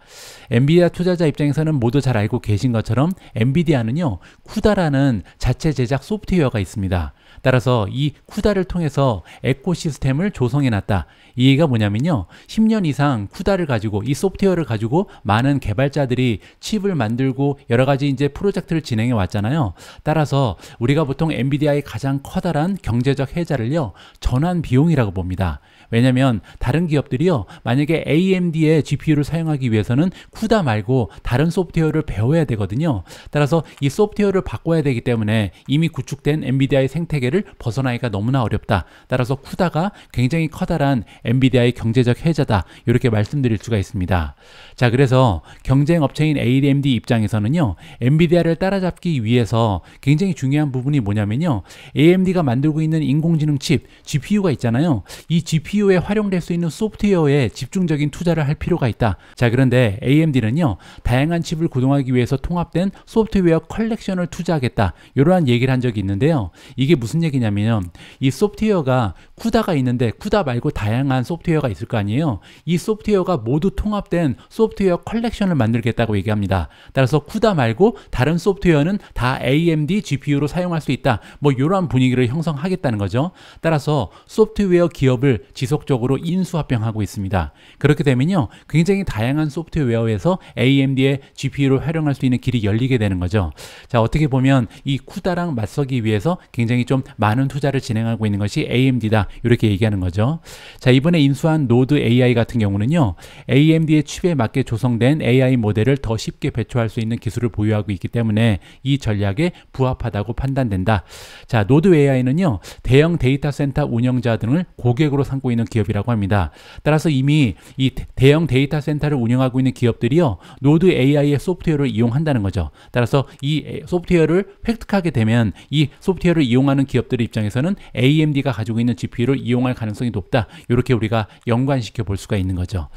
엔비디아 투자자 입장에서는 모두 잘 알고 계신 것처럼 엔비디아는요, 쿠다라는 자체 제작 소프트웨어가 있습니다. 따라서 이 쿠다를 통해서 에코시스템을 조성해놨다. 이 얘기가 뭐냐면요, 10년 이상 쿠다를 가지고, 이 소프트웨어를 가지고 많은 개발자들이 칩을 만들고 여러 가지 이제 프로젝트를 진행해 왔잖아요. 따라서 우리가 보통 엔비디아의 가장 커다란 경제적 혜자를요, 전환 비용이라고 봅니다. 왜냐면 다른 기업들이요, 만약에 AMD의 GPU를 사용하기 위해서는 쿠다 말고 다른 소프트웨어를 배워야 되거든요. 따라서 이 소프트웨어를 바꿔야 되기 때문에 이미 구축된 엔비디아의 생태계를 벗어나기가 너무나 어렵다. 따라서 쿠다가 굉장히 커다란 엔비디아의 경제적 혜자다. 이렇게 말씀드릴 수가 있습니다. 자, 그래서 경쟁 업체인 AMD 입장에서는요, 엔비디아를 따라잡기 위해서 굉장히 중요한 부분이 뭐냐면요, AMD가 만들고 있는 인공지능 칩, GPU가 있잖아요. 이 GPU에 활용될 수 있는 소프트웨어에 집중적인 투자를 할 필요가 있다. 자, 그런데 AMD는요, 다양한 칩을 구동하기 위해서 통합된 소프트웨어 컬렉션을 투자하겠다. 이러한 얘기를 한 적이 있는데요. 이게 무슨 얘기냐면, 이 소프트웨어가 쿠다가 있는데 쿠다 말고 다양한 소프트웨어가 있을 거 아니에요. 이 소프트웨어가 모두 통합된 소프트웨어 컬렉션을 만들겠다고 얘기합니다. 따라서 쿠다 말고 다른 소프트웨어는 다 AMD GPU로 사용할 수 있다. 뭐 이러한 분위기를 형성하겠다는 거죠. 따라서 소프트웨어 기업을 지속적으로 인수합병하고 있습니다. 그렇게 되면요, 굉장히 다양한 소프트웨어에서 AMD의 GPU를 활용할 수 있는 길이 열리게 되는 거죠. 자, 어떻게 보면 이 쿠다랑 맞서기 위해서 굉장히 좀 많은 투자를 진행하고 있는 것이 AMD다. 이렇게 얘기하는 거죠. 자, 이번에 인수한 노드 AI 같은 경우는요, AMD의 칩에 맞게 조성된 AI 모델을 더 쉽게 배출할 수 있는 기술을 보유하고 있기 때문에 이 전략에 부합하다고 판단된다. 자, 노드 AI는요, 대형 데이터 센터 운영자 등을 고객으로 삼고 있는 기업이라고 합니다. 따라서 이미 이 대형 데이터 센터를 운영하고 있는 기업들이요, 노드 AI의 소프트웨어를 이용한다는 거죠. 따라서 이 소프트웨어를 획득하게 되면 이 소프트웨어를 이용하는 기업들 입장에서는 AMD가 가지고 있는 GPU를 이용할 가능성이 높다. 이렇게 우리가 연관시켜 볼 수가 있는 거죠.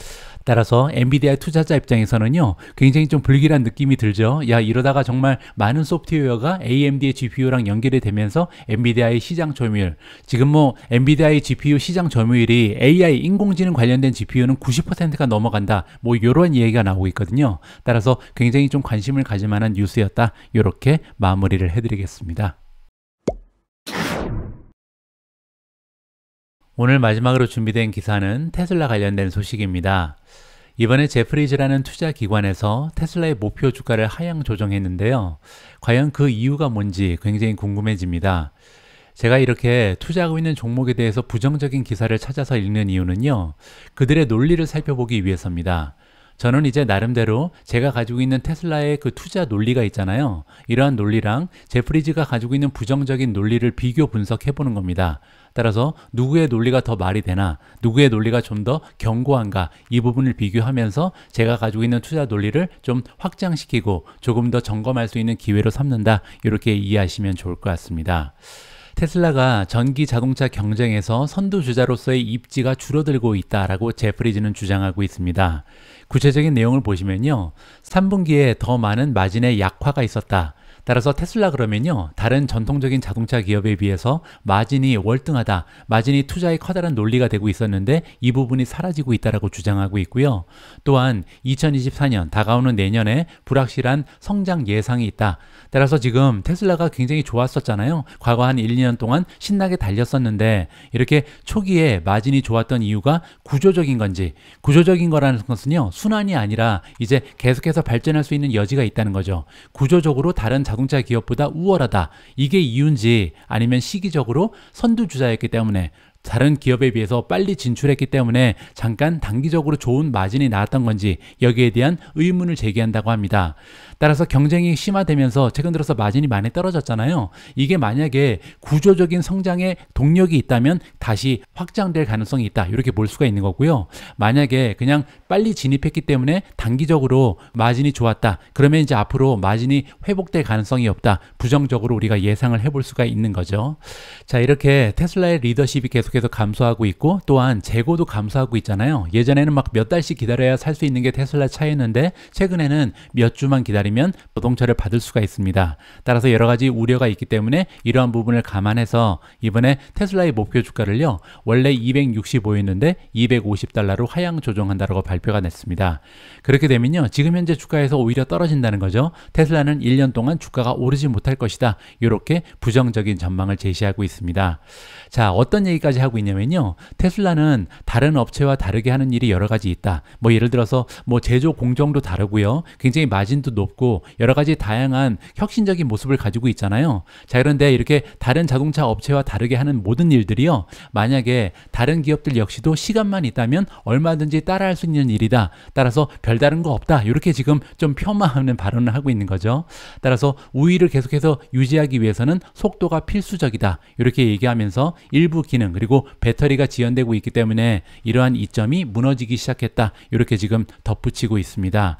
따라서 엔비디아 투자자 입장에서는요, 굉장히 좀 불길한 느낌이 들죠. 야, 이러다가 정말 많은 소프트웨어가 AMD의 GPU랑 연결이 되면서 엔비디아의 시장 점유율, 지금 뭐 엔비디아의 GPU 시장 점유율이 AI 인공지능 관련된 GPU는 90%가 넘어간다. 뭐 이런 얘기가 나오고 있거든요. 따라서 굉장히 좀 관심을 가질 만한 뉴스였다. 이렇게 마무리를 해드리겠습니다. 오늘 마지막으로 준비된 기사는 테슬라 관련된 소식입니다. 이번에 제프리즈라는 투자 기관에서 테슬라의 목표 주가를 하향 조정했는데요. 과연 그 이유가 뭔지 굉장히 궁금해집니다. 제가 이렇게 투자하고 있는 종목에 대해서 부정적인 기사를 찾아서 읽는 이유는요, 그들의 논리를 살펴보기 위해서입니다. 저는 이제 나름대로 제가 가지고 있는 테슬라의 그 투자 논리가 있잖아요. 이러한 논리랑 제프리즈가 가지고 있는 부정적인 논리를 비교 분석해 보는 겁니다. 따라서 누구의 논리가 더 말이 되나, 누구의 논리가 좀 더 견고한가, 이 부분을 비교하면서 제가 가지고 있는 투자 논리를 좀 확장시키고 조금 더 점검할 수 있는 기회로 삼는다, 이렇게 이해하시면 좋을 것 같습니다. 테슬라가 전기 자동차 경쟁에서 선두주자로서의 입지가 줄어들고 있다라고 제프리즈는 주장하고 있습니다. 구체적인 내용을 보시면요, 3분기에 더 많은 마진의 약화가 있었다. 따라서 테슬라 그러면요, 다른 전통적인 자동차 기업에 비해서 마진이 월등하다, 마진이 투자의 커다란 논리가 되고 있었는데 이 부분이 사라지고 있다라고 주장하고 있고요. 또한 2024년 다가오는 내년에 불확실한 성장 예상이 있다. 따라서 지금 테슬라가 굉장히 좋았었잖아요. 과거 한 1, 2년 동안 신나게 달렸었는데 이렇게 초기에 마진이 좋았던 이유가 구조적인 건지, 구조적인 거라는 것은요, 순환이 아니라 이제 계속해서 발전할 수 있는 여지가 있다는 거죠. 구조적으로 다른 자동차 기업보다 우월하다, 이게 이유인지, 아니면 시기적으로 선두주자였기 때문에 다른 기업에 비해서 빨리 진출했기 때문에 잠깐 단기적으로 좋은 마진이 나왔던 건지, 여기에 대한 의문을 제기한다고 합니다. 따라서 경쟁이 심화되면서 최근 들어서 마진이 많이 떨어졌잖아요. 이게 만약에 구조적인 성장의 동력이 있다면 다시 확장될 가능성이 있다, 이렇게 볼 수가 있는 거고요. 만약에 그냥 빨리 진입했기 때문에 단기적으로 마진이 좋았다, 그러면 이제 앞으로 마진이 회복될 가능성이 없다, 부정적으로 우리가 예상을 해볼 수가 있는 거죠. 자, 이렇게 테슬라의 리더십이 계속해서 감소하고 있고, 또한 재고도 감소하고 있잖아요. 예전에는 막 몇 달씩 기다려야 살 수 있는 게 테슬라 차였는데 최근에는 몇 주만 기다리면 자동차를 받을 수가 있습니다. 따라서 여러 가지 우려가 있기 때문에 이러한 부분을 감안해서 이번에 테슬라의 목표 주가를요, 원래 265였는데 250달러로 하향 조정한다라고 발표가 냈습니다. 그렇게 되면요, 지금 현재 주가에서 오히려 떨어진다는 거죠. 테슬라는 1년 동안 주가가 오르지 못할 것이다, 이렇게 부정적인 전망을 제시하고 있습니다. 자, 어떤 얘기까지 하고 있냐면요, 테슬라는 다른 업체와 다르게 하는 일이 여러 가지 있다. 뭐 예를 들어서 뭐 제조 공정도 다르고요, 굉장히 마진도 높고 여러 가지 다양한 혁신적인 모습을 가지고 있잖아요. 자, 그런데 이렇게 다른 자동차 업체와 다르게 하는 모든 일들이요, 만약에 다른 기업들 역시도 시간만 있다면 얼마든지 따라할 수 있는 일이다. 따라서 별다른 거 없다, 이렇게 지금 좀 폄하하는 발언을 하고 있는 거죠. 따라서 우위를 계속해서 유지하기 위해서는 속도가 필수적이다, 이렇게 얘기하면서 일부 기능 그리고 배터리가 지연되고 있기 때문에 이러한 이점이 무너지기 시작했다, 이렇게 지금 덧붙이고 있습니다.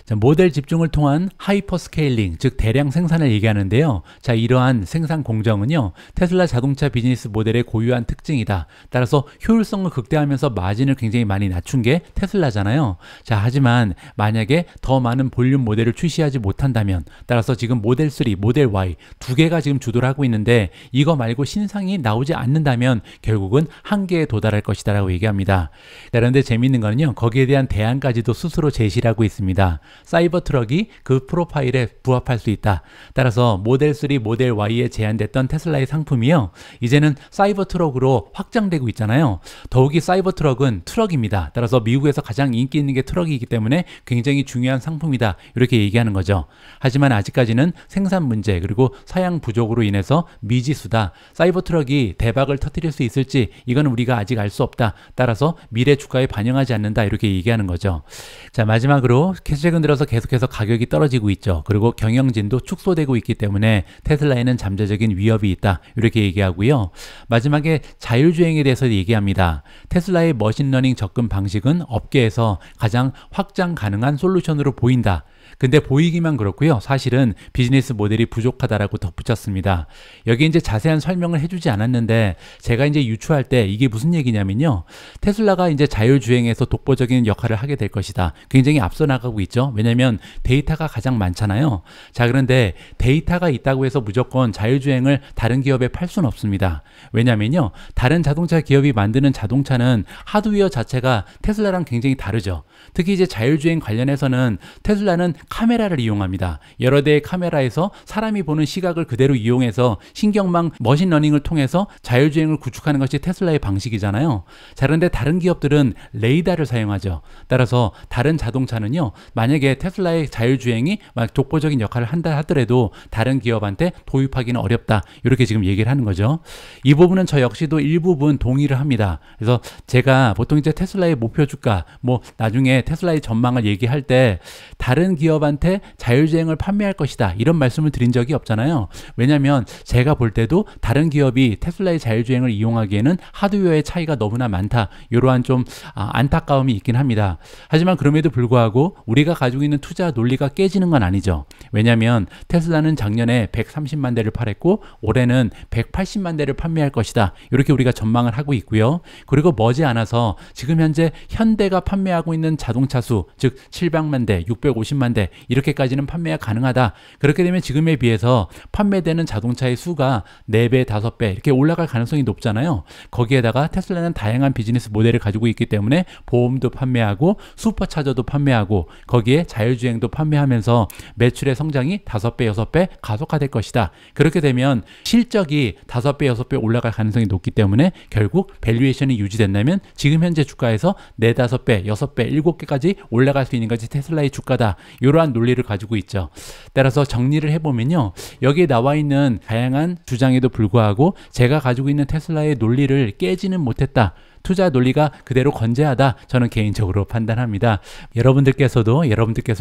자, 모델 집중을 통한 하이퍼 스케일링, 즉 대량 생산을 얘기하는데요. 자, 이러한 생산 공정은요, 테슬라 자동차 비즈니스 모델의 고유한 특징이다. 따라서 효율성을 극대화하면서 마진을 굉장히 많이 낮춘 게 테슬라잖아요. 자, 하지만 만약에 더 많은 볼륨 모델을 출시하지 못한다면, 따라서 지금 모델 3, 모델 Y 두 개가 지금 주도를 하고 있는데 이거 말고 신상이 나오지 않는다면 결국은 한계에 도달할 것이다 라고 얘기합니다. 그런데 재미있는 거는요, 거기에 대한 대안까지도 스스로 제시를 하고 있습니다. 사이버 트럭이 그 프로파일에 부합할 수 있다. 따라서 모델 3, 모델 Y에 제한됐던 테슬라의 상품이요, 이제는 사이버 트럭으로 확장되고 있잖아요. 더욱이 사이버 트럭은 트럭입니다. 따라서 미국에서 가장 인기 있는 게 트럭이기 때문에 굉장히 중요한 상품이다, 이렇게 얘기하는 거죠. 하지만 아직까지는 생산 문제 그리고 사양 부족으로 인해서 미지수다. 사이버 트럭이 대박을 터뜨릴 수 있을지 이건 우리가 아직 알 수 없다. 따라서 미래 주가에 반영하지 않는다, 이렇게 얘기하는 거죠. 자, 마지막으로 최근 들어서 계속해서 가격이 떨어지고 있죠. 그리고 경영진도 축소되고 있기 때문에 테슬라에는 잠재적인 위협이 있다, 이렇게 얘기하고요. 마지막에 자율주행에 대해서 얘기합니다. 테슬라의 머신러닝 접근 방식은 업계에서 가장 확장 가능한 솔루션으로 보인다. 근데 보이기만 그렇고요, 사실은 비즈니스 모델이 부족하다라고 덧붙였습니다. 여기 이제 자세한 설명을 해주지 않았는데 제가 이제 유추할 때 이게 무슨 얘기냐면요, 테슬라가 이제 자율주행에서 독보적인 역할을 하게 될 것이다. 굉장히 앞서 나가고 있죠. 왜냐면 데이터가 가장 많잖아요. 자, 그런데 데이터가 있다고 해서 무조건 자율주행을 다른 기업에 팔 수는 없습니다. 왜냐면요, 다른 자동차 기업이 만드는 자동차는 하드웨어 자체가 테슬라랑 굉장히 다르죠. 특히 이제 자율주행 관련해서는 테슬라는 카메라를 이용합니다. 여러 대의 카메라에서 사람이 보는 시각을 그대로 이용해서 신경망 머신러닝을 통해서 자율주행을 구축하는 것이 테슬라의 방식이잖아요. 자, 그런데 다른 기업들은 레이더를 사용하죠. 따라서 다른 자동차는요, 만약에 테슬라의 자율주행이 막 독보적인 역할을 한다 하더라도 다른 기업한테 도입하기는 어렵다, 이렇게 지금 얘기를 하는 거죠. 이 부분은 저 역시도 일부분 동의를 합니다. 그래서 제가 보통 이제 테슬라의 목표 주가, 뭐 나중에 테슬라의 전망을 얘기할 때 다른 기업한테 자율주행을 판매할 것이다, 이런 말씀을 드린 적이 없잖아요. 왜냐하면 제가 볼 때도 다른 기업이 테슬라의 자율주행을 이용하기에는 하드웨어의 차이가 너무나 많다, 이러한 좀 안타까움이 있긴 합니다. 하지만 그럼에도 불구하고 우리가 가지고 있는 투자 논리가 깨지는 건 아니죠. 왜냐하면 테슬라는 작년에 130만 대를 팔았고 올해는 180만 대를 판매할 것이다, 이렇게 우리가 전망을 하고 있고요. 그리고 머지않아서 지금 현재 현대가 판매하고 있는 자동차 수, 즉 700만 대, 650만 대 이렇게까지는 판매가 가능하다. 그렇게 되면 지금에 비해서 판매되는 자동차의 수가 4배, 5배 이렇게 올라갈 가능성이 높잖아요. 거기에다가 테슬라는 다양한 비즈니스 모델을 가지고 있기 때문에 보험도 판매하고 슈퍼차저도 판매하고 거기에 자율주행도 판매하면서 매출의 성장이 5배, 6배 가속화될 것이다. 그렇게 되면 실적이 5배, 6배 올라갈 가능성이 높기 때문에 결국 밸류에이션이 유지된다면 지금 현재 주가에서 4, 5배, 6배, 7개까지 올라갈 수 있는 것이 테슬라의 주가다, 이러한 논리를 가지고 있죠. 따라서 정리를 해보면요, 여기에 나와 있는 다양한 주장에도 불구하고 제가 가지고 있는 테슬라의 논리를 깨지는 못했다, 투자 논리가 그대로 건재하다, 저는 개인적으로 판단합니다. 여러분들께서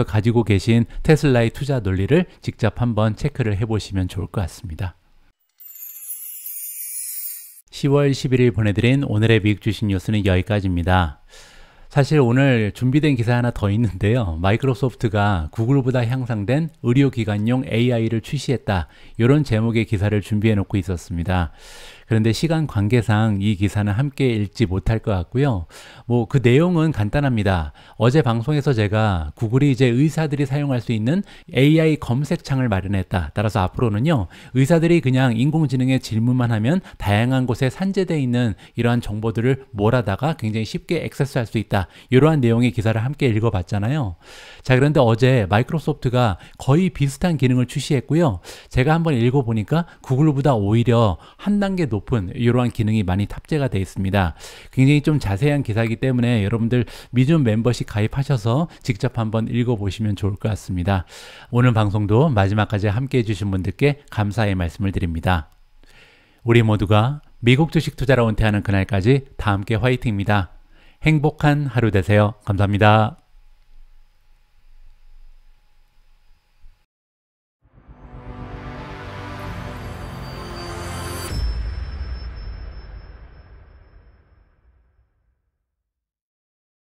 가지고 계신 테슬라의 투자 논리를 직접 한번 체크를 해보시면 좋을 것 같습니다. 10월 11일 보내드린 오늘의 미국 주식 뉴스는 여기까지입니다. 사실 오늘 준비된 기사 하나 더 있는데요. 마이크로소프트가 구글보다 향상된 의료기관용 AI를 출시했다, 이런 제목의 기사를 준비해 놓고 있었습니다. 그런데 시간 관계상 이 기사는 함께 읽지 못할 것 같고요. 뭐 그 내용은 간단합니다. 어제 방송에서 제가 구글이 이제 의사들이 사용할 수 있는 AI 검색창을 마련했다. 따라서 앞으로는요, 의사들이 그냥 인공지능에 질문만 하면 다양한 곳에 산재되어 있는 이러한 정보들을 몰아다가 굉장히 쉽게 액세스할 수 있다, 이러한 내용의 기사를 함께 읽어봤잖아요. 자, 그런데 어제 마이크로소프트가 거의 비슷한 기능을 출시했고요. 제가 한번 읽어보니까 구글보다 오히려 한 단계 높은 이러한 기능이 많이 탑재가 되어 있습니다. 굉장히 좀 자세한 기사이기 때문에 여러분들 미준 멤버십 가입하셔서 직접 한번 읽어보시면 좋을 것 같습니다. 오늘 방송도 마지막까지 함께 해주신 분들께 감사의 말씀을 드립니다. 우리 모두가 미국 주식 투자로 은퇴하는 그날까지 다 함께 화이팅입니다. 행복한 하루 되세요. 감사합니다.